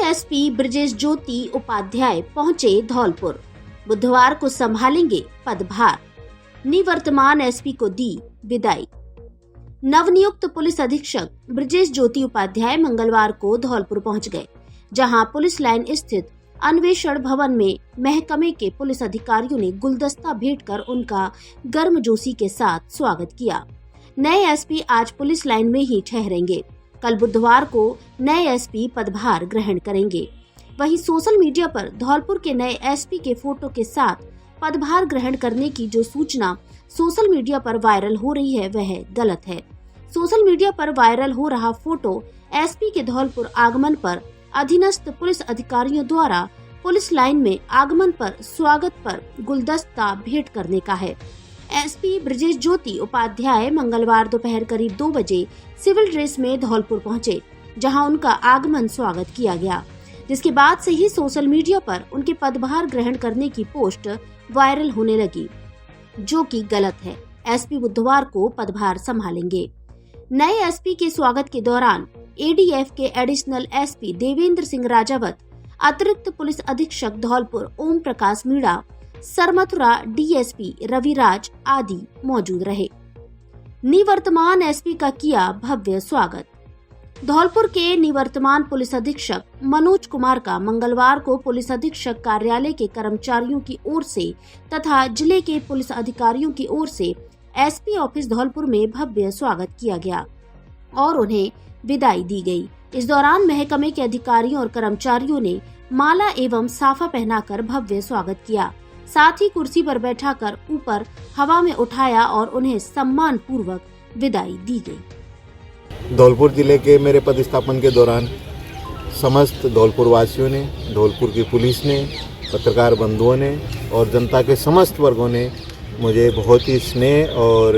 SP Brajesh ज्योति उपाध्याय पहुंचे धौलपुर। बुधवार को संभालेंगे पदभार। निवर्तमान एसपी को दी विदाई। नवनियुक्त पुलिस अधीक्षक ब्रजेश ज्योति उपाध्याय मंगलवार को धौलपुर पहुंच गए, जहां पुलिस लाइन स्थित अन्वेषण भवन में महकमे के पुलिस अधिकारियों ने गुलदस्ता भेंट कर उनका गर्मजोशी के साथ स्वागत किया। नए एसपी आज पुलिस लाइन में ही ठहरेंगे। कल बुधवार को नए एसपी पदभार ग्रहण करेंगे। वहीं सोशल मीडिया पर धौलपुर के नए एसपी के फोटो के साथ पदभार ग्रहण करने की जो सूचना सोशल मीडिया पर वायरल हो रही है वह गलत है। सोशल मीडिया पर वायरल हो रहा फोटो एसपी के धौलपुर आगमन पर अधीनस्थ पुलिस अधिकारियों द्वारा पुलिस लाइन में आगमन पर स्वागत पर गुलदस्ता भेंट करने का है। एसपी ब्रजेश ज्योति उपाध्याय मंगलवार दोपहर करीब 2 बजे सिविल ड्रेस में धौलपुर पहुंचे, जहां उनका आगमन स्वागत किया गया, जिसके बाद से ही सोशल मीडिया पर उनके पदभार ग्रहण करने की पोस्ट वायरल होने लगी, जो कि गलत है। एसपी बुधवार को पदभार संभालेंगे। नए एसपी के स्वागत के दौरान एडीएफ के एडिशनल एसपी देवेंद्र सिंह राजावत, अतिरिक्त पुलिस अधीक्षक धौलपुर ओम प्रकाश मीणा, सरमथुरा डीएसपी रविराज आदि मौजूद रहे। निवर्तमान एसपी का किया भव्य स्वागत। धौलपुर के निवर्तमान पुलिस अधीक्षक मनोज कुमार का मंगलवार को पुलिस अधीक्षक कार्यालय के कर्मचारियों की ओर से तथा जिले के पुलिस अधिकारियों की ओर से एसपी ऑफिस धौलपुर में भव्य स्वागत किया गया और उन्हें विदाई दी गई। इस दौरान महकमे के अधिकारियों और कर्मचारियों ने माला एवं साफा पहनाकर भव्य स्वागत किया। साथ ही कुर्सी पर बैठाकर ऊपर हवा में उठाया और उन्हें सम्मान पूर्वक विदाई दी गई। धौलपुर जिले के मेरे पदस्थापन के दौरान समस्त धौलपुर वासियों ने, धौलपुर की पुलिस ने, पत्रकार बंधुओं ने और जनता के समस्त वर्गों ने मुझे बहुत ही स्नेह और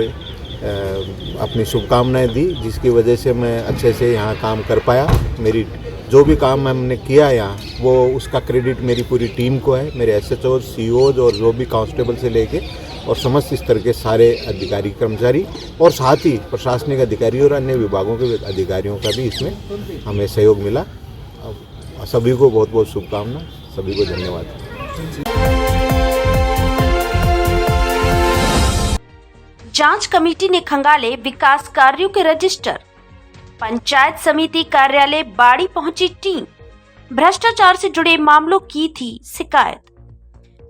अपनी शुभकामनाएं दी, जिसकी वजह से मैं अच्छे से यहाँ काम कर पाया। मेरी जो भी काम हमने किया यहाँ, वो उसका क्रेडिट मेरी पूरी टीम को है, मेरे एसएचओ, सीओज और जो भी कांस्टेबल से लेके और समस्त स्तर के सारे अधिकारी कर्मचारी और साथ ही प्रशासनिक अधिकारी और अन्य विभागों के अधिकारियों का भी इसमें हमें सहयोग मिला। सभी को बहुत बहुत शुभकामना, सभी को धन्यवाद। जांच कमेटी ने खंगाले विकास कार्यों के रजिस्टर। पंचायत समिति कार्यालय बाड़ी पहुंची टीम। भ्रष्टाचार से जुड़े मामलों की थी शिकायत।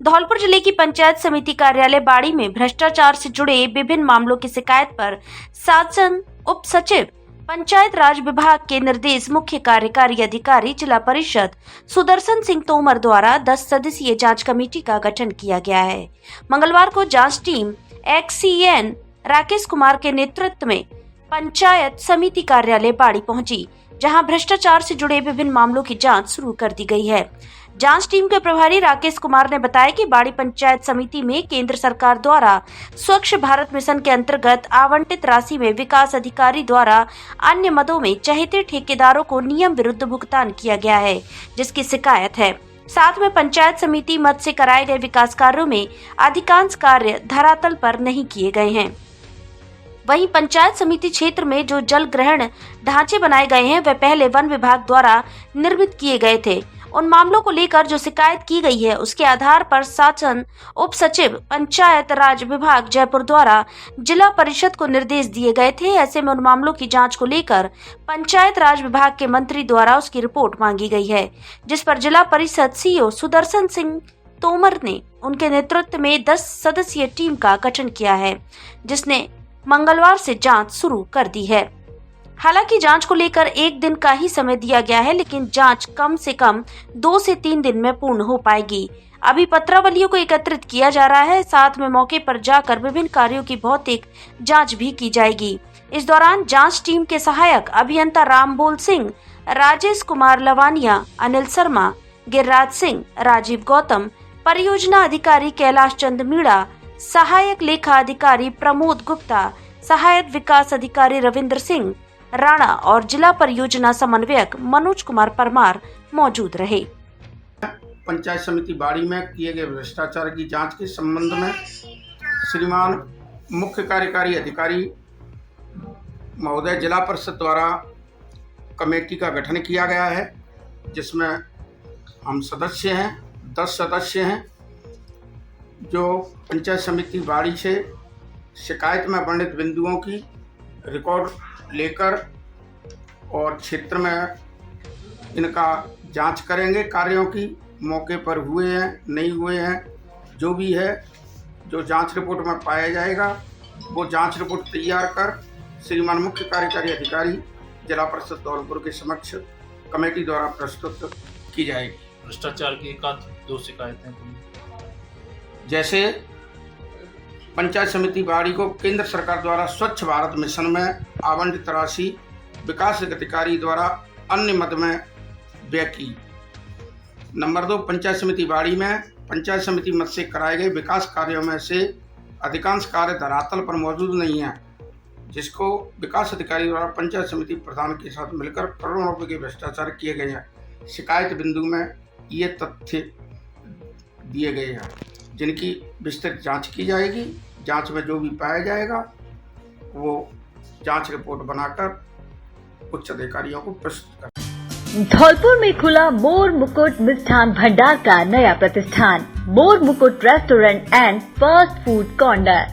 धौलपुर जिले की पंचायत समिति कार्यालय बाड़ी में भ्रष्टाचार से जुड़े विभिन्न मामलों की शिकायत पर शासन उप सचिव पंचायत राज विभाग के निर्देश मुख्य कार्यकारी अधिकारी जिला परिषद सुदर्शन सिंह तोमर द्वारा 10 सदस्यीय जांच कमेटी का गठन किया गया है। मंगलवार को जांच टीम एक्सीएन राकेश कुमार के नेतृत्व में पंचायत समिति कार्यालय बाड़ी पहुंची, जहां भ्रष्टाचार से जुड़े विभिन्न मामलों की जांच शुरू कर दी गई है। जांच टीम के प्रभारी राकेश कुमार ने बताया कि बाड़ी पंचायत समिति में केंद्र सरकार द्वारा स्वच्छ भारत मिशन के अंतर्गत आवंटित राशि में विकास अधिकारी द्वारा अन्य मदों में चहेते ठेकेदारों को नियम विरुद्ध भुगतान किया गया है, जिसकी शिकायत है। साथ में पंचायत समिति मद से कराए गए विकास कार्यों में अधिकांश कार्य धरातल पर नहीं किए गए हैं। वहीं पंचायत समिति क्षेत्र में जो जल ग्रहण ढांचे बनाए गए हैं वह पहले वन विभाग द्वारा निर्मित किए गए थे। उन मामलों को लेकर जो शिकायत की गई है उसके आधार पर शासन उप सचिव पंचायत राज विभाग जयपुर द्वारा जिला परिषद को निर्देश दिए गए थे। ऐसे में उन मामलों की जांच को लेकर पंचायत राज विभाग के मंत्री द्वारा उसकी रिपोर्ट मांगी गई है, जिस पर जिला परिषद सीईओ सुदर्शन सिंह तोमर ने उनके नेतृत्व में 10 सदस्यीय टीम का गठन किया है, जिसने मंगलवार से जांच शुरू कर दी है। हालांकि जांच को लेकर 1 दिन का ही समय दिया गया है, लेकिन जांच कम से कम 2 से 3 दिन में पूर्ण हो पाएगी। अभी पत्रावलियों को एकत्रित किया जा रहा है, साथ में मौके पर जाकर विभिन्न कार्यों की भौतिक जांच भी की जाएगी। इस दौरान जांच टीम के सहायक अभियंता रामबोल सिंह, राजेश कुमार लवानिया, अनिल शर्मा, गिरिराज सिंह, राजीव गौतम, परियोजना अधिकारी कैलाश चंद मीणा, सहायक लेखा अधिकारी प्रमोद गुप्ता, सहायक विकास अधिकारी रविंद्र सिंह राणा और जिला परियोजना समन्वयक मनोज कुमार परमार मौजूद रहे। पंचायत समिति बाड़ी में किए गए भ्रष्टाचार की जांच के संबंध में श्रीमान मुख्य कार्यकारी अधिकारी महोदय जिला परिषद द्वारा कमेटी का गठन किया गया है, जिसमें हम सदस्य हैं, 10 सदस्य हैं, जो पंचायत समिति बाड़ी से शिकायत में वर्णित बिंदुओं की रिकॉर्ड लेकर और क्षेत्र में इनका जांच करेंगे, कार्यों की मौके पर हुए हैं नहीं हुए हैं, जो भी है, जो जांच रिपोर्ट में पाया जाएगा वो जांच रिपोर्ट तैयार कर श्रीमान मुख्य कार्यकारी अधिकारी जिला परिषद धौलपुर के समक्ष कमेटी द्वारा प्रस्तुत की जाएगी। भ्रष्टाचार की एक आध दो शिकायतें जैसे पंचायत समिति बाड़ी को केंद्र सरकार द्वारा स्वच्छ भारत मिशन में आवंटित राशि विकास अधिकारी द्वारा अन्य मद में व्यय की। नंबर 2, पंचायत समिति बाड़ी में पंचायत समिति मद से कराए गए विकास कार्यों में से अधिकांश कार्य धरातल पर मौजूद नहीं है, जिसको विकास अधिकारी द्वारा पंचायत समिति प्रधान के साथ मिलकर करोड़ों रुपए के भ्रष्टाचार किए गए हैं। शिकायत बिंदु में ये तथ्य दिए गए हैं, जिनकी विस्तृत जांच की जाएगी। जांच में जो भी पाया जाएगा वो जांच रिपोर्ट बनाकर उच्च अधिकारियों को प्रस्तुत कर। धौलपुर में खुला मोर मुकुट मिष्ठान भंडार का नया प्रतिष्ठान मोर मुकुट restaurant and fast food corner.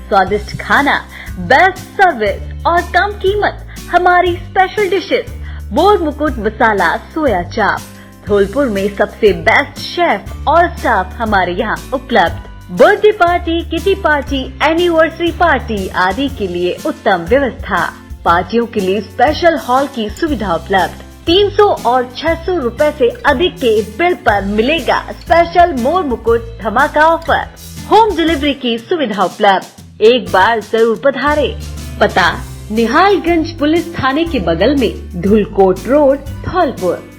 स्वादिष्ट खाना, बेस्ट सर्विस और कम कीमत हमारी स्पेशल डिशेस। मोर मुकुट मसाला सोया चाप। धौलपुर में सबसे बेस्ट शेफ और स्टाफ हमारे यहाँ उपलब्ध। Birthday party, kitty party, anniversary party आदि के लिए उत्तम व्यवस्था। पार्टियों के लिए स्पेशल हॉल की सुविधा उपलब्ध। 300 और 600 रुपए से अधिक के बिल पर मिलेगा स्पेशल मोर मुकुट धमाका ऑफर। होम डिलीवरी की सुविधा उपलब्ध। एक बार जरूर पधारे। पता निहालगंज पुलिस थाने के बगल में, धुलकोट रोड, धौलपुर।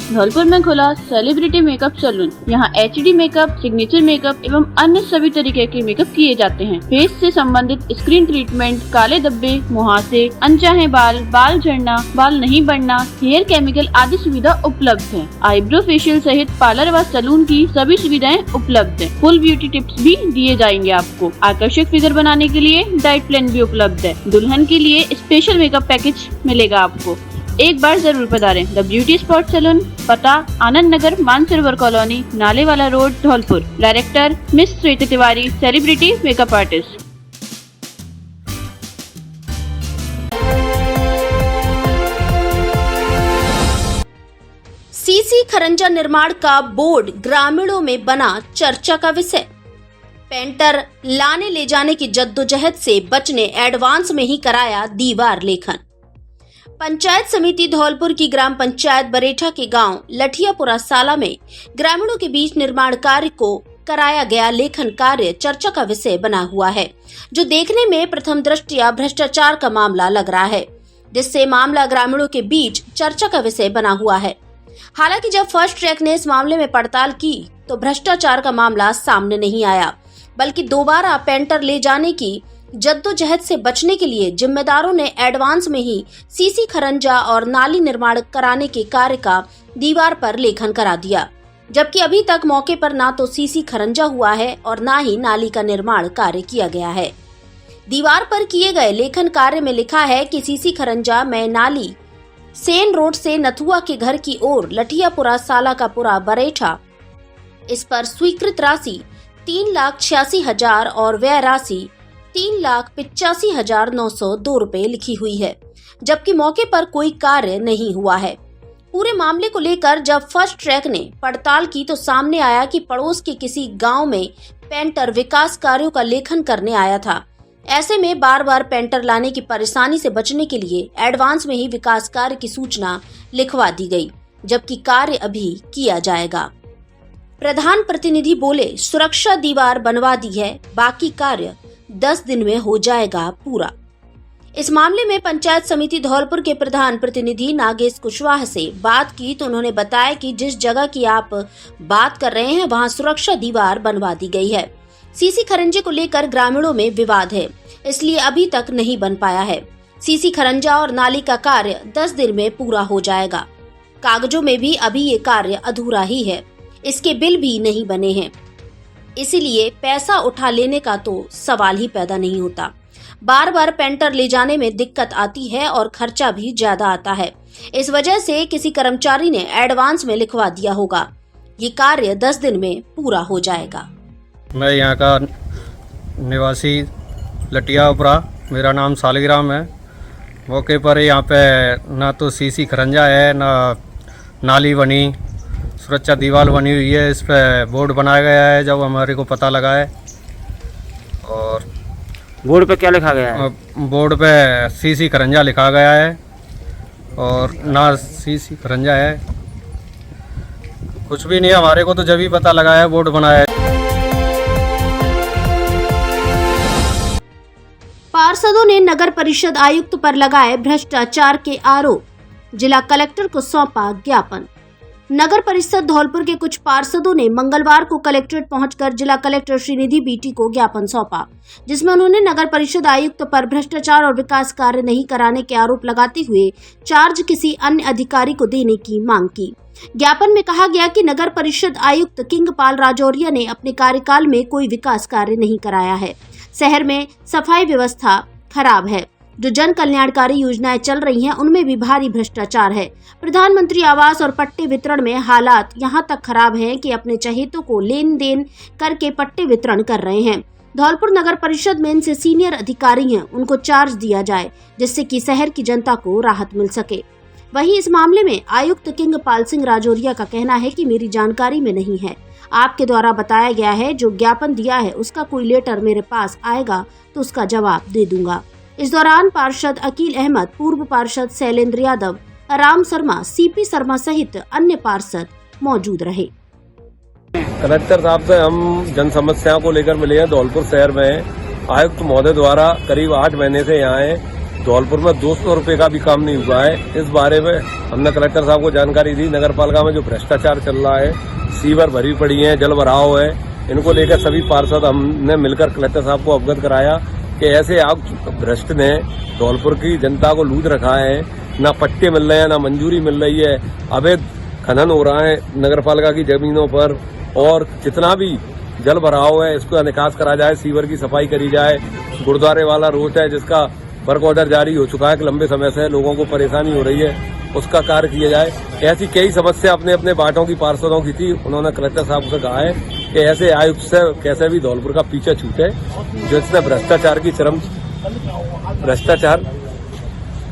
धौलपुर में खुला सेलिब्रिटी मेकअप सैलून। यहाँ HD मेकअप, सिग्नेचर मेकअप एवं अन्य सभी तरीके के मेकअप किए जाते हैं। फेस से संबंधित स्क्रीन ट्रीटमेंट, काले धब्बे, मुहासे, अनचाहे बाल, बाल झड़ना, बाल नहीं बढ़ना, हेयर केमिकल आदि सुविधा उपलब्ध है। आईब्रो फेशियल सहित पार्लर व सैलून की सभी सुविधाएं उपलब्ध है। फुल ब्यूटी टिप्स भी दिए जाएंगे आपको। आकर्षक फिगर बनाने के लिए डाइट प्लान भी उपलब्ध है। दुल्हन के लिए स्पेशल मेकअप पैकेज मिलेगा आपको। एक बार जरूर पधारें। द ब्यूटी स्पॉट सैलून, पता Anand Nagar, Mansarovar colony, Nalewala road, Dhaulpur. Director miss Shweta Tiwari, celebrity makeup artist. CC खरंजा निर्माण का बोर्ड ग्रामीणों में बना चर्चा का विषय। पेंटर लाने ले जाने की जद्दोजहद से बचने एडवांस में ही कराया दीवार लेखन। पंचायत समिति धौलपुर की ग्राम पंचायत बरेठा के गांव लठियापुरा साला में ग्रामीणों के बीच निर्माण कार्य को कराया गया लेखन कार्य चर्चा का विषय बना हुआ है, जो देखने में प्रथम दृष्टया भ्रष्टाचार का मामला लग रहा है, जिससे मामला ग्रामीणों के बीच चर्चा का विषय बना हुआ है। हालांकि जब फर्स्ट ट्रैक ने इस मामले में पड़ताल की तो भ्रष्टाचार का मामला सामने नहीं आया, बल्कि दोबारा पेंटर ले जाने की जद्दोजहद से बचने के लिए जिम्मेदारों ने एडवांस में ही सीसी खरंजा और नाली निर्माण कराने के कार्य का दीवार पर लेखन करा दिया, जबकि अभी तक मौके पर ना तो सीसी खरंजा हुआ है और ना ही नाली का निर्माण कार्य किया गया है। दीवार पर किए गए लेखन कार्य में लिखा है कि सीसी खरंजा में नाली सेन रोड से नथुआ के घर की ओर लठियापुरा साला का पुरा बरेठा। इस पर स्वीकृत राशि 3,86,000 और व्यय राशि 3,85,902 रुपए लिखी हुई है, जबकि मौके पर कोई कार्य नहीं हुआ है। पूरे मामले को लेकर जब फर्स्ट ट्रैक ने पड़ताल की तो सामने आया कि पड़ोस के किसी गांव में पेंटर विकास कार्यों का लेखन करने आया था। ऐसे में बार बार पेंटर लाने की परेशानी से बचने के लिए एडवांस में ही विकास कार्य की सूचना लिखवा दी गई, जबकि कार्य अभी किया जाएगा। प्रधान प्रतिनिधि बोले, सुरक्षा दीवार बनवा दी है, बाकी कार्य 10 दिन में हो जाएगा पूरा। इस मामले में पंचायत समिति धौलपुर के प्रधान प्रतिनिधि नागेश कुशवाहा से बात की तो उन्होंने बताया कि जिस जगह की आप बात कर रहे हैं वहां सुरक्षा दीवार बनवा दी गई है। सीसी खरंजे को लेकर ग्रामीणों में विवाद है, इसलिए अभी तक नहीं बन पाया है। सीसी खरंजा और नाली का कार्य 10 दिन में पूरा हो जाएगा। कागजों में भी अभी ये कार्य अधूरा ही है, इसके बिल भी नहीं बने हैं, इसीलिए पैसा उठा लेने का तो सवाल ही पैदा नहीं होता। बार बार पेंटर ले जाने में दिक्कत आती है और खर्चा भी ज्यादा आता है। इस वजह से किसी कर्मचारी ने एडवांस में लिखवा दिया होगा। ये कार्य 10 दिन में पूरा हो जाएगा। मैं यहाँ का निवासी लटियापुरा, मेरा नाम सालिग्राम है। मौके पर यहाँ पे ना तो सीसी खरंजा है, ना नाली बनी, सुरक्षा दीवार बनी हुई है। इस पे बोर्ड बनाया गया है जब हमारे को पता लगा है। और बोर्ड पे क्या लिखा गया है? बोर्ड पे सीसी खरंजा लिखा गया है और ना सीसी खरंजा है, कुछ भी नहीं। हमारे को तो जब ही पता लगा है बोर्ड बनाया है। पार्षदों ने नगर परिषद आयुक्त पर लगाए भ्रष्टाचार के आरोप, जिला कलेक्टर को सौंपा ज्ञापन। नगर परिषद धौलपुर के कुछ पार्षदों ने मंगलवार को कलेक्ट्रेट पहुंचकर जिला कलेक्टर श्रीनिधि बीटी को ज्ञापन सौंपा, जिसमें उन्होंने नगर परिषद आयुक्त पर भ्रष्टाचार और विकास कार्य नहीं कराने के आरोप लगाते हुए चार्ज किसी अन्य अधिकारी को देने की मांग की। ज्ञापन में कहा गया कि नगर परिषद आयुक्त किंगपाल राजौरिया ने अपने कार्यकाल में कोई विकास कार्य नहीं कराया है। शहर में सफाई व्यवस्था खराब है, जो जन कल्याणकारी योजनाएं चल रही हैं उनमें भी भारी भ्रष्टाचार है। प्रधानमंत्री आवास और पट्टे वितरण में हालात यहां तक खराब हैं कि अपने चहेतों को लेन देन करके पट्टे वितरण कर रहे हैं। धौलपुर नगर परिषद में इनसे सीनियर अधिकारी हैं, उनको चार्ज दिया जाए जिससे कि शहर की जनता को राहत मिल सके। वहीं इस मामले में आयुक्त किंगपाल सिंह राजौरिया का कहना है कि मेरी जानकारी में नहीं है, आपके द्वारा बताया गया है, जो ज्ञापन दिया है उसका कोई लेटर मेरे पास आएगा तो उसका जवाब दे दूंगा। इस दौरान पार्षद अकील अहमद, पूर्व पार्षद शैलेंद्र यादव, राम शर्मा, सीपी शर्मा सहित अन्य पार्षद मौजूद रहे। कलेक्टर साहब से हम जन समस्याओं को लेकर मिले हैं। धौलपुर शहर में आयुक्त महोदय द्वारा करीब 8 महीने से यहाँ है। धौलपुर में 200 रुपए का भी काम नहीं हुआ है। इस बारे में हमने कलेक्टर साहब को जानकारी दी। नगर पालिका में जो भ्रष्टाचार चल रहा है, सीवर भरी पड़ी है, जल भराव है, इनको लेकर सभी पार्षद हमने मिलकर कलेक्टर साहब को अवगत कराया कि ऐसे आप भ्रष्ट ने धौलपुर की जनता को लूट रखा है। ना पट्टे मिल रहे हैं, ना मंजूरी मिल रही है, अवैध खनन हो रहा है नगर पालिका की जमीनों पर, और जितना भी जल भराव है इसको निकास करा जाए, सीवर की सफाई करी जाए। गुरुद्वारे वाला रोड है जिसका वर्क ऑर्डर जारी हो चुका है, लंबे समय से लोगों को परेशानी हो रही है, उसका कार्य किया जाए। ऐसी कई समस्या अपने अपने बांटों की पार्षदों की थी। उन्होंने कलेक्टर साहब से कहा है कि ऐसे आयुक्त से कैसे भी धौलपुर का पीछे छूटे, जिसने भ्रष्टाचार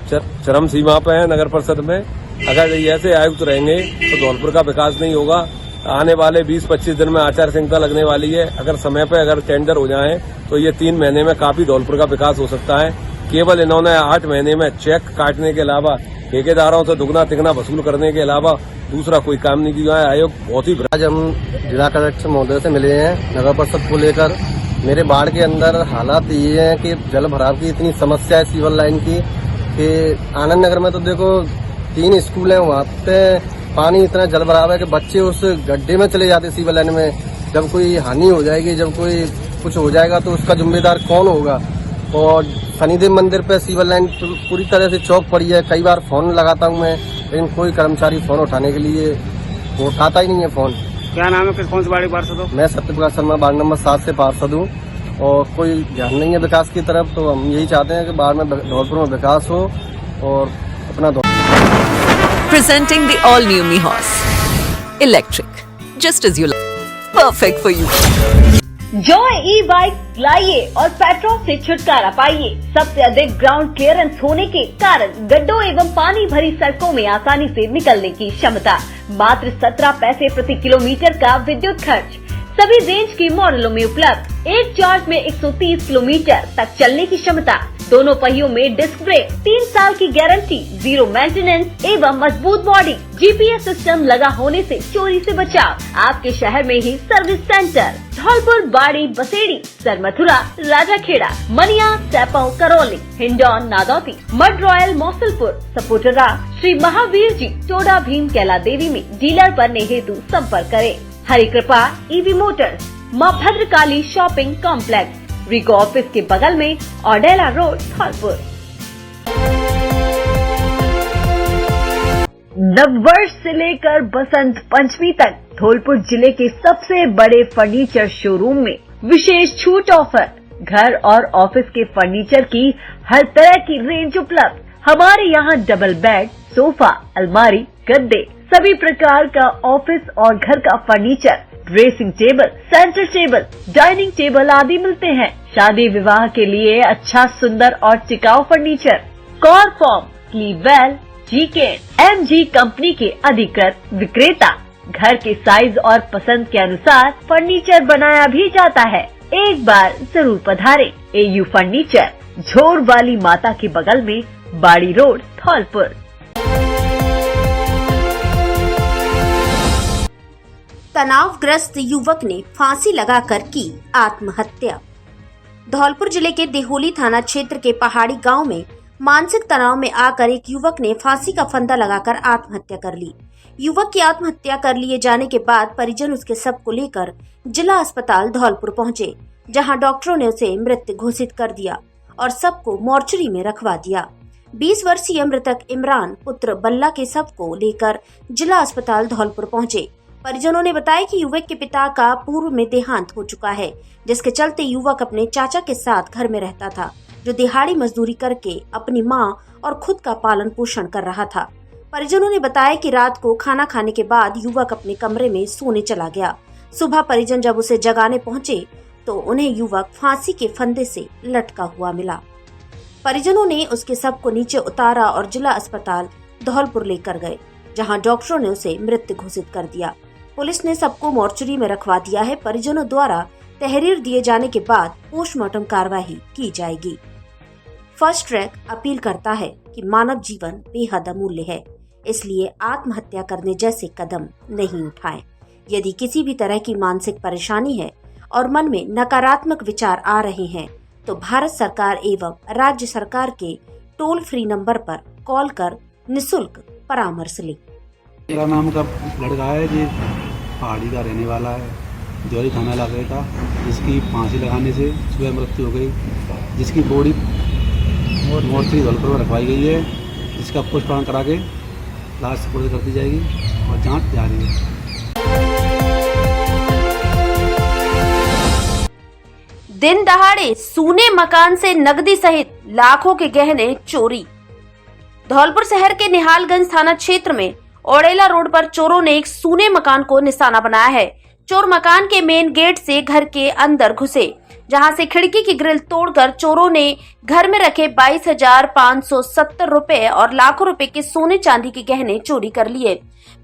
चरम सीमा पे है नगर परिषद में। अगर ऐसे आयुक्त रहेंगे तो धौलपुर का विकास नहीं होगा। आने वाले 20-25 दिन में आचार संहिता लगने वाली है। अगर समय पे अगर टेंडर हो जाए तो ये 3 महीने में काफी धौलपुर का विकास हो सकता है। केवल इन्होंने 8 महीने में चेक काटने के अलावा, ठेकेदारों से दुगना तिगना वसूल करने के अलावा दूसरा कोई काम नहीं किया है। आयोग बहुत ही। आज हम जिला कलेक्टर महोदय से मिले हैं नगर परिषद को लेकर। मेरे वार्ड के अंदर हालात ये हैं कि जल भराव की इतनी समस्या है सीवर लाइन की कि आनंद नगर में तो देखो 3 स्कूल हैं, वहाँ पे पानी इतना जल भराव है कि बच्चे उस गड्ढे में चले जाते सीवर लाइन में। जब कोई हानि हो जाएगी, जब कोई कुछ हो जाएगा तो उसका जिम्मेदार कौन होगा। और शनिदेव मंदिर पे सीवर लाइन पूरी तरह से चौक पड़ी है। कई बार फोन लगाता हूँ मैं, लेकिन कोई कर्मचारी फोन उठाने के लिए वो उठाता ही नहीं है फोन। क्या नाम है, कौन से वार्ड पार्षद हो? मैं सत्यप्रकाश शर्मा, वार्ड नंबर 7 से पार्षद हूँ। और कोई ध्यान नहीं है विकास की तरफ, तो हम यही चाहते हैं कि बाद में धौलपुर में विकास हो और अपना Presenting the all-new Mihos Electric, just as you like, perfect for you. Joy e bike लाइए और पेट्रोल से छुटकारा पाइए। सबसे अधिक ग्राउंड क्लियरेंस होने के कारण गड्ढों एवं पानी भरी सड़कों में आसानी से निकलने की क्षमता, मात्र 17 पैसे प्रति किलोमीटर का विद्युत खर्च, सभी रेंज के मॉडलों में उपलब्ध, एक चार्ज में 130 किलोमीटर तक चलने की क्षमता, दोनों पहियों में डिस्क ब्रेक, 3 साल की गारंटी, 0 मेंटेनेंस एवं मजबूत बॉडी, जीपीएस सिस्टम लगा होने से चोरी से बचाव। आपके शहर में ही सर्विस सेंटर धौलपुर, बाड़ी, बसेड़ी, सरमथुरा, राजाखेड़ा, मनिया, सैपौ, करौली, हिंडौन, नादौती, मड रॉयल, मौसलपुर, सपोटरा, श्री महावीर जी, टोडा भीम, कैला देवी में डीलर बनने हेतु संपर्क करें। हरि कृपा ईवी मोटर्स, माँ भद्रकाली शॉपिंग कॉम्प्लेक्स, रिको ऑफिस के बगल में, ऑडेला रोड, धौलपुर। नववर्ष से लेकर बसंत पंचमी तक धौलपुर जिले के सबसे बड़े फर्नीचर शोरूम में विशेष छूट ऑफर, घर और ऑफिस के फर्नीचर की हर तरह की रेंज उपलब्ध। हमारे यहाँ डबल बेड, सोफा, अलमारी, गद्दे, सभी प्रकार का ऑफिस और घर का furniture, dressing table, centre table, dining table आदि मिलते हैं। शादी विवाह के लिए अच्छा, सुंदर और टिकाऊ फर्नीचर, कॉरफॉर्म, स्लीपवेल, जीके, MG कंपनी के अधिकृत विक्रेता। घर के साइज और पसंद के अनुसार फर्नीचर बनाया भी जाता है। एक बार जरूर पधारें। AU फर्नीचर, झोर वाली माता के बगल में, बाड़ी रोड, धौलपुर। तनावग्रस्त युवक ने फांसी लगाकर की आत्महत्या। धौलपुर जिले के देहोली थाना क्षेत्र के पहाड़ी गांव में मानसिक तनाव में आकर एक युवक ने फांसी का फंदा लगाकर आत्महत्या कर ली। युवक की आत्महत्या कर लिए जाने के बाद परिजन उसके शव को लेकर जिला अस्पताल धौलपुर पहुंचे, जहां डॉक्टरों ने उसे मृत घोषित कर दिया और शव को मोर्चरी में रखवा दिया। 20 वर्षीय मृतक इमरान पुत्र बल्ला के शव को लेकर जिला अस्पताल धौलपुर पहुंचे। परिजनों ने बताया कि युवक के पिता का पूर्व में देहांत हो चुका है, जिसके चलते युवक अपने चाचा के साथ घर में रहता था, जो दिहाड़ी मजदूरी करके अपनी मां और खुद का पालन पोषण कर रहा था। परिजनों ने बताया कि रात को खाना खाने के बाद युवक अपने कमरे में सोने चला गया। सुबह परिजन जब उसे जगाने पहुंचे तो उन्हें युवक फांसी के फंदे से लटका हुआ मिला। परिजनों ने उसके शव को नीचे उतारा और जिला अस्पताल धौलपुर लेकर गए, जहां डॉक्टरों ने उसे मृत घोषित कर दिया। पुलिस ने सबको मोर्चरी में रखवा दिया है। परिजनों द्वारा तहरीर दिए जाने के बाद पोस्टमार्टम कार्यवाही की जाएगी। फर्स्ट ट्रैक अपील करता है कि मानव जीवन बेहद अमूल्य है, इसलिए आत्महत्या करने जैसे कदम नहीं उठाएं। यदि किसी भी तरह की मानसिक परेशानी है और मन में नकारात्मक विचार आ रहे हैं तो भारत सरकार एवं राज्य सरकार के टोल फ्री नंबर पर कॉल कर निःशुल्क परामर्श लें। मेरा नाम का लड़का है जी, पहाड़ी का रहने वाला है, जौहरी थाना इलाके का, जिसकी फांसी लगाने से सुबह मृत्यु हो गई, जिसकी बॉडी मोर्चरी धौलपुर में रखवाई गई है, जिसका पोस्टमार्टम करा के लाश सुपुर्द कर दी जाएगी और जांच जारी है। दिन दहाड़े सूने मकान से नकदी सहित लाखों के गहने चोरी। धौलपुर शहर के निहालगंज थाना क्षेत्र में ओड़ेला रोड पर चोरों ने एक सूने मकान को निशाना बनाया है। चोर मकान के मेन गेट से घर के अंदर घुसे, जहां से खिड़की की ग्रिल तोड़कर चोरों ने घर में रखे 22,570 रुपए और लाखों रुपए के सोने चांदी के गहने चोरी कर लिए।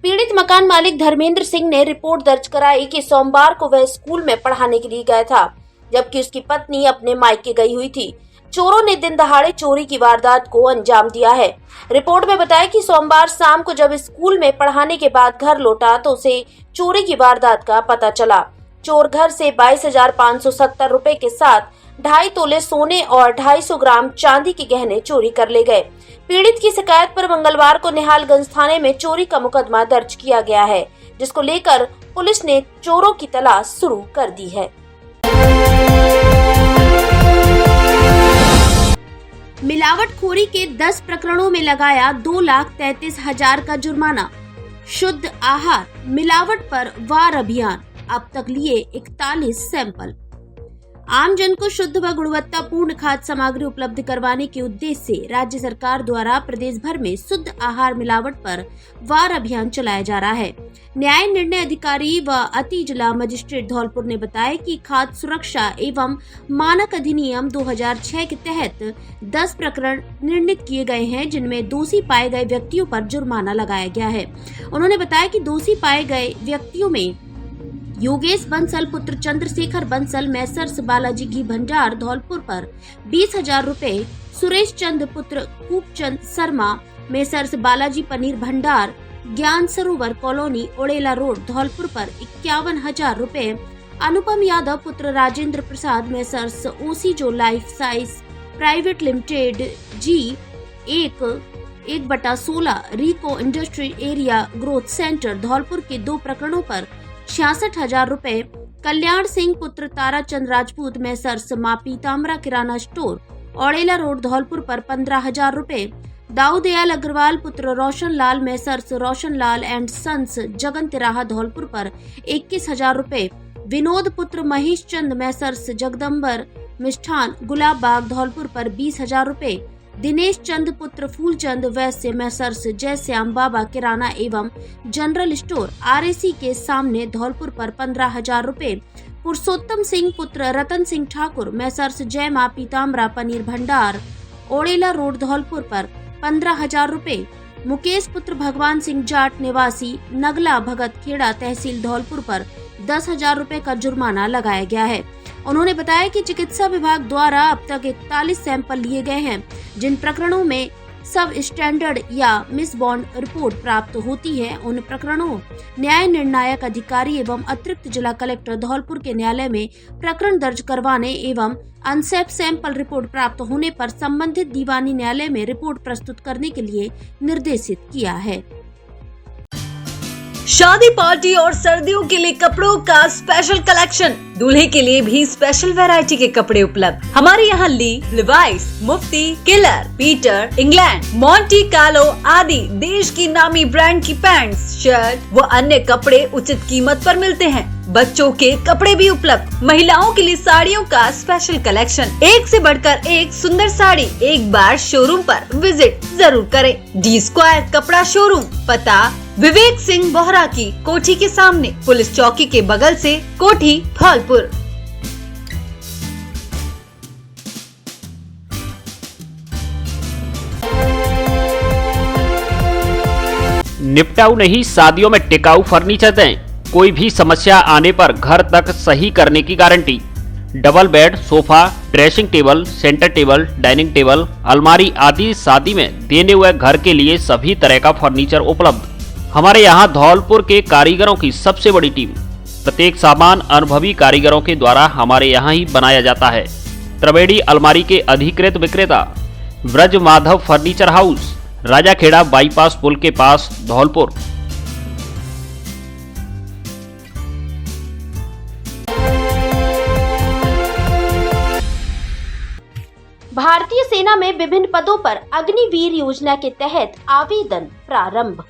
पीड़ित मकान मालिक धर्मेंद्र सिंह ने रिपोर्ट दर्ज कराई कि सोमवार को वह स्कूल में पढ़ाने के लिए गया था, जबकि उसकी पत्नी अपने मायके गई हुई थी। चोरों ने दिन दहाड़े चोरी की वारदात को अंजाम दिया है। रिपोर्ट में बताया कि सोमवार शाम को जब स्कूल में पढ़ाने के बाद घर लौटा तो उसे चोरी की वारदात का पता चला। चोर घर से 22,570 रुपए के साथ 2.5 तोले सोने और 250 ग्राम चांदी के गहने चोरी कर ले गए। पीड़ित की शिकायत पर मंगलवार को निहालगंज थाने में चोरी का मुकदमा दर्ज किया गया है, जिसको लेकर पुलिस ने चोरों की तलाश शुरू कर दी है। मिलावटखोरी के 10 प्रकरणों में लगाया 2,33,000 का जुर्माना। शुद्ध आहार मिलावट पर वार अभियान, अब तक लिए 41 सैंपल। आम जन को शुद्ध व गुणवत्तापूर्ण खाद्य सामग्री उपलब्ध करवाने के उद्देश्य से राज्य सरकार द्वारा प्रदेश भर में शुद्ध आहार मिलावट पर वार अभियान चलाया जा रहा है। न्याय निर्णय अधिकारी व अति जिला मजिस्ट्रेट धौलपुर ने बताया कि खाद्य सुरक्षा एवं मानक अधिनियम 2006 के तहत 10 प्रकरण निर्णित किए गए हैं, जिनमें दोषी पाए गए व्यक्तियों पर जुर्माना लगाया गया है। उन्होंने बताया कि दोषी पाए गए व्यक्तियों में योगेश बंसल पुत्र चंद्रशेखर बंसल मैसर्स बालाजी घी भंडार धौलपुर पर 20,000 रुपए, सुरेश चंद पुत्र खूबचंद शर्मा मैसर्स बालाजी पनीर भंडार ज्ञान सरोवर कॉलोनी ओड़ेला रोड धौलपुर पर 51,000 रुपए, अनुपम यादव पुत्र राजेंद्र प्रसाद मैसर्स ओसीजो life science private limited G 1/16 RIICO industry area growth centre Dhaulpur के 2 प्रकरणों पर 66,000 रुपए, कल्याण सिंह पुत्र Tarachand Rajput messrs Maa Pitambara Kirana store Odela road Dhaulpur पर 15,000 रुपए, दाऊदयाल अग्रवाल पुत्र Roshan Lal messrs Roshan Lal and sons Jagan Tiraha Dhaulpur पर 21,000 रुपए, विनोद पुत्र महेश चंद मैसर्स जगदम्बर मिष्ठान गुलाब बाग धौलपुर पर 20,000 रुपए, दिनेश चंद पुत्र फूलचंद वैश्य मैसर्स जय श्याम बाबा किराना एवं जनरल स्टोर RAC के सामने धौलपुर पर 15,000 रुपए, पुरुषोत्तम सिंह पुत्र रतन सिंह ठाकुर मैसर्स जय मां पीताम्बरा पनीर भंडार ओड़ेला रोड धौलपुर पर 15,000 रुपए, मुकेश पुत्र भगवान सिंह जाट निवासी नगला भगत खेड़ा तहसील धौलपुर पर 10,000 रुपए का जुर्माना लगाया गया है। उन्होंने बताया कि चिकित्सा विभाग द्वारा अब तक 41 सैंपल लिए गए हैं, जिन प्रकरणों में सब स्टैंडर्ड या मिस बॉन्ड रिपोर्ट प्राप्त होती है उन प्रकरणों न्याय निर्णायक अधिकारी एवं अतिरिक्त जिला कलेक्टर धौलपुर के न्यायालय में प्रकरण दर्ज करवाने एवं अनसेफ सैंपल रिपोर्ट प्राप्त होने पर संबंधित दीवानी न्यायालय में रिपोर्ट प्रस्तुत करने के लिए निर्देशित किया है। शादी पार्टी और सर्दियों के लिए कपड़ों का स्पेशल कलेक्शन, दूल्हे के लिए भी स्पेशल वैरायटी के कपड़े उपलब्ध। हमारे यहाँ Lee, Levi's, Mufti, Killer, Peter, England, Monte Carlo आदि देश की नामी ब्रांड की पैंट्स, शर्ट व अन्य कपड़े उचित कीमत पर मिलते हैं। बच्चों के कपड़े भी उपलब्ध। महिलाओं के लिए साड़ियों का स्पेशल कलेक्शन, एक से बढ़कर एक सुंदर साड़ी। एक बार शोरूम पर विजिट जरूर करें। D² कपड़ा शोरूम, पता विवेक सिंह बोहरा की कोठी के सामने, पुलिस चौकी के बगल से, कोठी धौलपुर। निपटाऊ नहीं, शादियों में टिकाऊ फर्नीचर दें। कोई भी समस्या आने पर घर तक सही करने की guarantee. Double bed, sofa, dressing table, centre table, dining table, अलमारी आदि शादी में देने हुए घर के लिए सभी तरह का फर्नीचर उपलब्ध। हमारे यहाँ धौलपुर के कारीगरों की सबसे बड़ी टीम। प्रत्येक सामान अनुभवी कारीगरों के द्वारा हमारे यहाँ ही बनाया जाता है। त्रिवेणी अलमारी के अधिकृत विक्रेता Braj Madhav furniture house, Rajakhera bypass पुल के पास, धौलपुर। भारतीय सेना में विभिन्न पदों पर अग्निवीर योजना के तहत आवेदन प्रारंभ।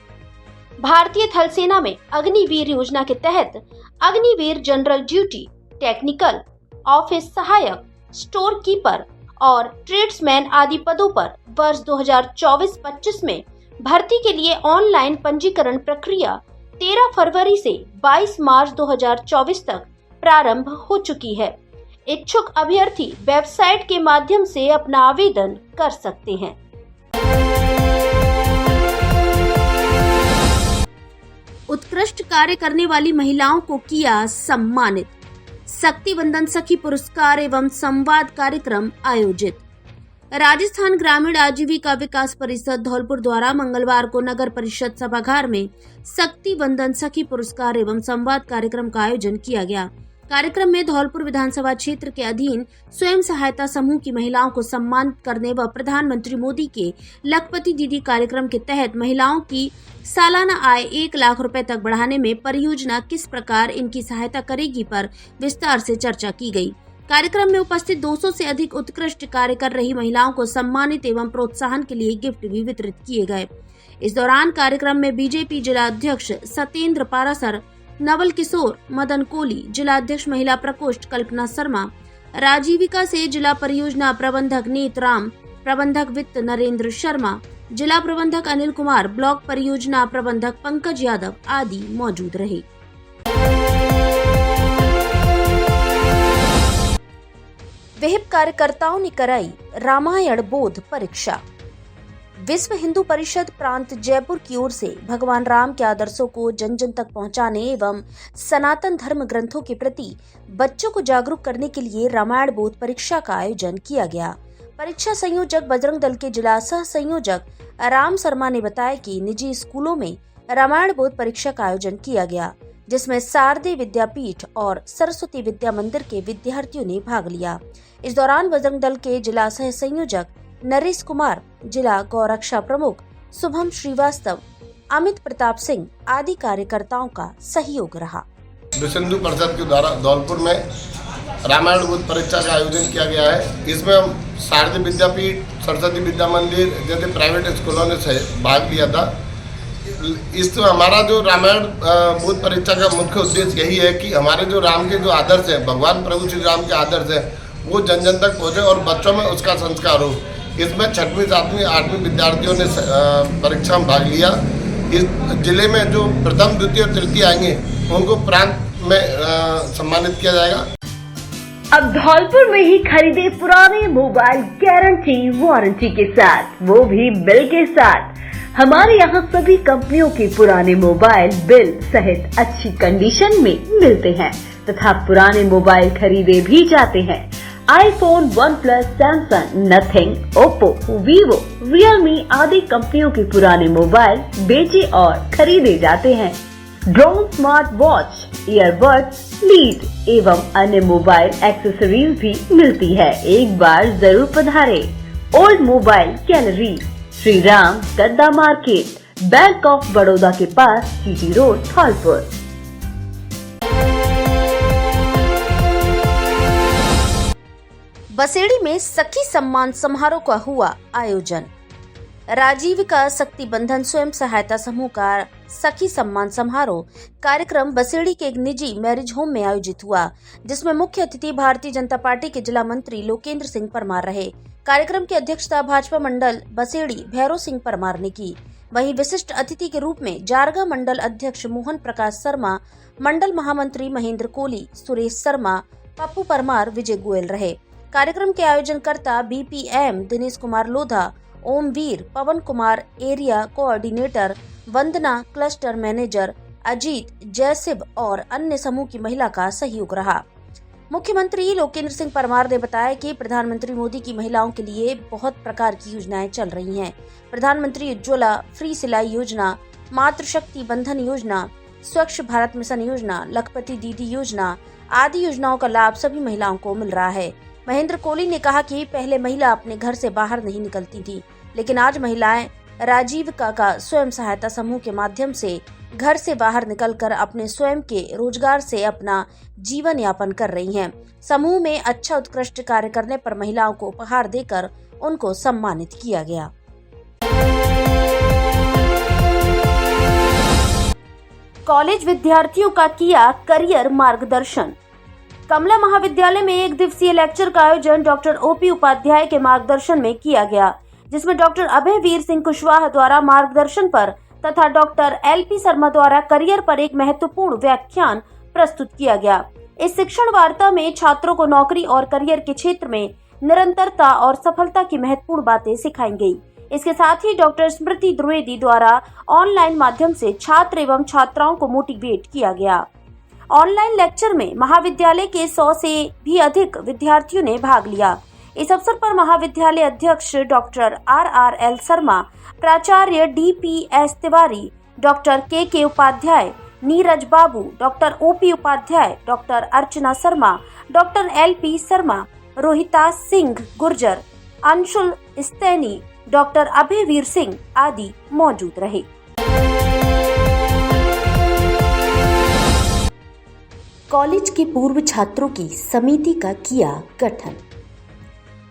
भारतीय थल सेना में अग्निवीर योजना के तहत Agniveer general duty, technical, office सहायक, स्टोर कीपर और ट्रेड्समैन आदि पदों पर वर्ष 2024-25 में भर्ती के लिए ऑनलाइन पंजीकरण प्रक्रिया 13 फरवरी से 22 मार्च 2024 तक प्रारंभ हो चुकी है। इच्छुक अभ्यर्थी वेबसाइट के माध्यम से अपना आवेदन कर सकते हैं। उत्कृष्ट कार्य करने वाली महिलाओं को किया सम्मानित। शक्ति वंदन सखी पुरस्कार एवं संवाद कार्यक्रम आयोजित। राजस्थान ग्रामीण आजीविका विकास परिषद धौलपुर द्वारा मंगलवार को नगर परिषद सभागार में शक्ति वंदन सखी पुरस्कार एवं संवाद कार्यक्रम का आयोजन किया गया। कार्यक्रम में धौलपुर विधानसभा क्षेत्र के अधीन स्वयं सहायता समूह की महिलाओं को सम्मानित करने व प्रधानमंत्री मोदी के लखपति दीदी कार्यक्रम के तहत महिलाओं की सालाना आय 1 लाख रुपए तक बढ़ाने में परियोजना किस प्रकार इनकी सहायता करेगी पर विस्तार से चर्चा की गई। कार्यक्रम में उपस्थित 200 से अधिक उत्कृष्ट कार्य कर रही महिलाओं को सम्मानित एवं प्रोत्साहन के लिए गिफ्ट भी वितरित किए गए। इस दौरान कार्यक्रम में बीजेपी जिला अध्यक्ष सत्येंद्र पारासर, नवल किशोर, मदन कोली, जिला अध्यक्ष महिला प्रकोष्ठ कल्पना शर्मा, राजीविका से जिला परियोजना प्रबंधक नीतराम, प्रबंधक वित्त नरेंद्र शर्मा, जिला प्रबंधक अनिल कुमार, ब्लॉक परियोजना प्रबंधक पंकज यादव आदि मौजूद रहे। विहिप कार्यकर्ताओं ने कराई रामायण बोध परीक्षा। विश्व हिंदू परिषद प्रांत जयपुर की ओर से भगवान राम के आदर्शों को जन जन तक पहुंचाने एवं सनातन धर्म ग्रंथों के प्रति बच्चों को जागरूक करने के लिए रामायण बोध परीक्षा का आयोजन किया गया। परीक्षा संयोजक बजरंग दल के जिला सह संयोजक राम शर्मा ने बताया कि निजी स्कूलों में रामायण बोध परीक्षा का आयोजन किया गया, जिसमें शारदीय विद्यापीठ और सरस्वती विद्या मंदिर के विद्यार्थियों ने भाग लिया। इस दौरान बजरंग दल के जिला सह संयोजक नरेश कुमार, जिला गौरक्षा प्रमुख शुभम श्रीवास्तव, अमित प्रताप सिंह आदि कार्यकर्ताओं का सहयोग रहा। विश्व हिंदू परिषद के द्वारा धौलपुर में रामायण बोध परीक्षा का आयोजन किया गया है। इसमें हम शारदीय विद्यापीठ, सरस्वती विद्या मंदिर जैसे प्राइवेट स्कूलों ने भाग लिया था। इस हमारा जो रामायण बोध परीक्षा का मुख्य उद्देश्य यही है कि हमारे जो राम के जो आदर्श है, भगवान प्रभु श्री राम के आदर्श है, वो जन जन तक पहुँचे और बच्चों में उसका संस्कार हो। इसमें 6वीं 7वीं 8वीं विद्यार्थियों ने परीक्षा में भाग लिया। इस जिले में जो प्रथम द्वितीय और तृतीय आएंगे उनको प्रांत में सम्मानित किया जाएगा। अब धौलपुर में ही खरीदे पुराने मोबाइल गारंटी वारंटी के साथ, वो भी बिल के साथ। हमारे यहाँ सभी कंपनियों के पुराने मोबाइल बिल सहित अच्छी कंडीशन में मिलते हैं तथा पुराने मोबाइल खरीदे भी जाते हैं। IPhone, OnePlus, Samsung, nothing, Oppo, Vivo, Realme आदि कंपनियों के पुराने मोबाइल बेचे और खरीदे जाते हैं। Drone, smart watch, earbuds, lead एवं अन्य मोबाइल एक्सेसरीज भी मिलती है। एक बार जरूर पधारे। Old mobile gallery, Shri Ram गद्दा मार्केट, बैंक ऑफ बड़ौदा के पास, जीटी रोड, धौलपुर। बसेड़ी में सखी सम्मान समारोह का हुआ आयोजन। राजीविका शक्ति बंधन स्वयं सहायता समूह का सखी सम्मान समारोह कार्यक्रम बसेड़ी के एक निजी मैरिज होम में आयोजित हुआ, जिसमें मुख्य अतिथि भारतीय जनता पार्टी के जिला मंत्री लोकेंद्र सिंह परमार रहे। कार्यक्रम की अध्यक्षता भाजपा मंडल बसेड़ी भैरव सिंह परमार ने की। वहीं विशिष्ट अतिथि के रूप में जारगा मंडल अध्यक्ष मोहन प्रकाश शर्मा, मंडल महामंत्री महेंद्र कोहली, सुरेश शर्मा, पप्पू परमार, विजय गोयल रहे। कार्यक्रम के आयोजनकर्ता BPM दिनेश कुमार लोधा, ओम वीर, पवन कुमार एरिया कोऑर्डिनेटर, वंदना क्लस्टर मैनेजर, अजीत, जयसिब और अन्य समूह की महिला का सहयोग रहा। मुख्यमंत्री लोकेंद्र सिंह परमार ने बताया कि प्रधानमंत्री मोदी की महिलाओं के लिए बहुत प्रकार की योजनाएं चल रही हैं। प्रधानमंत्री उज्ज्वला फ्री सिलाई योजना, मातृशक्ति बंधन योजना, स्वच्छ भारत मिशन योजना, लखपति दीदी योजना आदि योजनाओं का लाभ सभी महिलाओं को मिल रहा है। महेंद्र कोहली ने कहा कि पहले महिला अपने घर से बाहर नहीं निकलती थी, लेकिन आज महिलाएं राजीविका का स्वयं सहायता समूह के माध्यम से घर से बाहर निकलकर अपने स्वयं के रोजगार से अपना जीवन यापन कर रही हैं। समूह में अच्छा उत्कृष्ट कार्य करने पर महिलाओं को उपहार देकर उनको सम्मानित किया गया। कॉलेज विद्यार्थियों का किया करियर मार्गदर्शन। कमला महाविद्यालय में एक दिवसीय लेक्चर का आयोजन डॉक्टर OP उपाध्याय के मार्गदर्शन में किया गया, जिसमें डॉक्टर अभय वीर सिंह कुशवाहा द्वारा मार्गदर्शन पर तथा डॉक्टर LP शर्मा द्वारा करियर पर एक महत्वपूर्ण व्याख्यान प्रस्तुत किया गया। इस शिक्षण वार्ता में छात्रों को नौकरी और करियर के क्षेत्र में निरंतरता और सफलता की महत्वपूर्ण बातें सिखाई गई। इसके साथ ही डॉक्टर स्मृति द्विवेदी द्वारा ऑनलाइन माध्यम से छात्र एवं छात्राओं को मोटिवेट किया गया। ऑनलाइन लेक्चर में महाविद्यालय के 100 से भी अधिक विद्यार्थियों ने भाग लिया। इस अवसर पर महाविद्यालय अध्यक्ष डॉक्टर RRL शर्मा, प्राचार्य DPS Tiwari, doctor KK Upadhyay, Neeraj Babu, doctor OP Upadhyay, doctor Archana Sharma, doctor LP Sharma, Rohita Singh Gurjar, Anshul Steni, doctor Abhay Veer Singh आदि मौजूद रहे। कॉलेज के पूर्व छात्रों की समिति का किया गठन।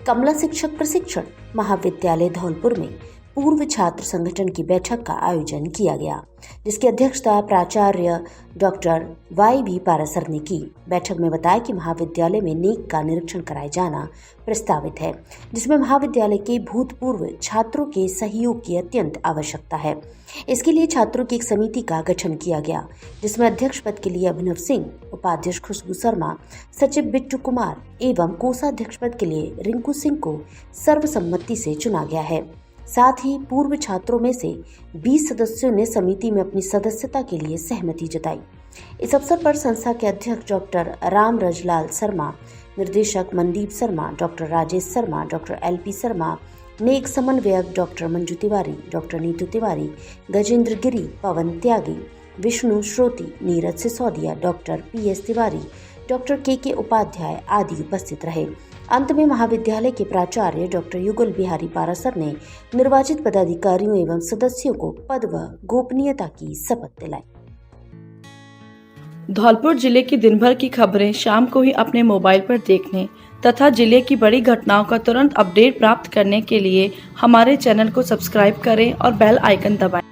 कमला शिक्षक प्रशिक्षण महाविद्यालय धौलपुर में पूर्व छात्र संगठन की बैठक का आयोजन किया गया, जिसकी अध्यक्षता प्राचार्य डॉक्टर YB पारासर ने की। बैठक में बताया कि महाविद्यालय में नीक का निरीक्षण कराया जाना प्रस्तावित है, जिसमें महाविद्यालय के भूतपूर्व छात्रों के सहयोग की अत्यंत आवश्यकता है। इसके लिए छात्रों की एक समिति का गठन किया गया, जिसमें अध्यक्ष पद के लिए अभिनव सिंह, उपाध्यक्ष खुशबू शर्मा, सचिव बिट्टू कुमार एवं कोषाध्यक्ष पद के लिए रिंकू सिंह को सर्वसम्मति से चुना गया है। साथ ही पूर्व छात्रों में से 20 सदस्यों ने समिति में अपनी सदस्यता के लिए सहमति जताई। इस अवसर पर संस्था के अध्यक्ष डॉक्टर राम रजलाल शर्मा, निर्देशक Mandeep Sharma, doctor Rajesh Sharma, doctor LP Sharma, NAAC समन्वयक doctor Manju Tiwari, doctor Neetu Tiwari, Gajendra Giri, Pawan Tyagi, Vishnu Shroti, Neeraj Sisodia, doctor PS Tiwari, doctor KK Upadhyay आदि उपस्थित रहे। अंत में महाविद्यालय के प्राचार्य डॉक्टर युगल बिहारी पारासर ने निर्वाचित पदाधिकारियों एवं सदस्यों को पद व गोपनीयता की शपथ दिलाई। धौलपुर जिले की दिन भर की खबरें शाम को ही अपने मोबाइल पर देखने तथा जिले की बड़ी घटनाओं का तुरंत अपडेट प्राप्त करने के लिए हमारे चैनल को सब्सक्राइब करें और बेल आइकन दबाएं।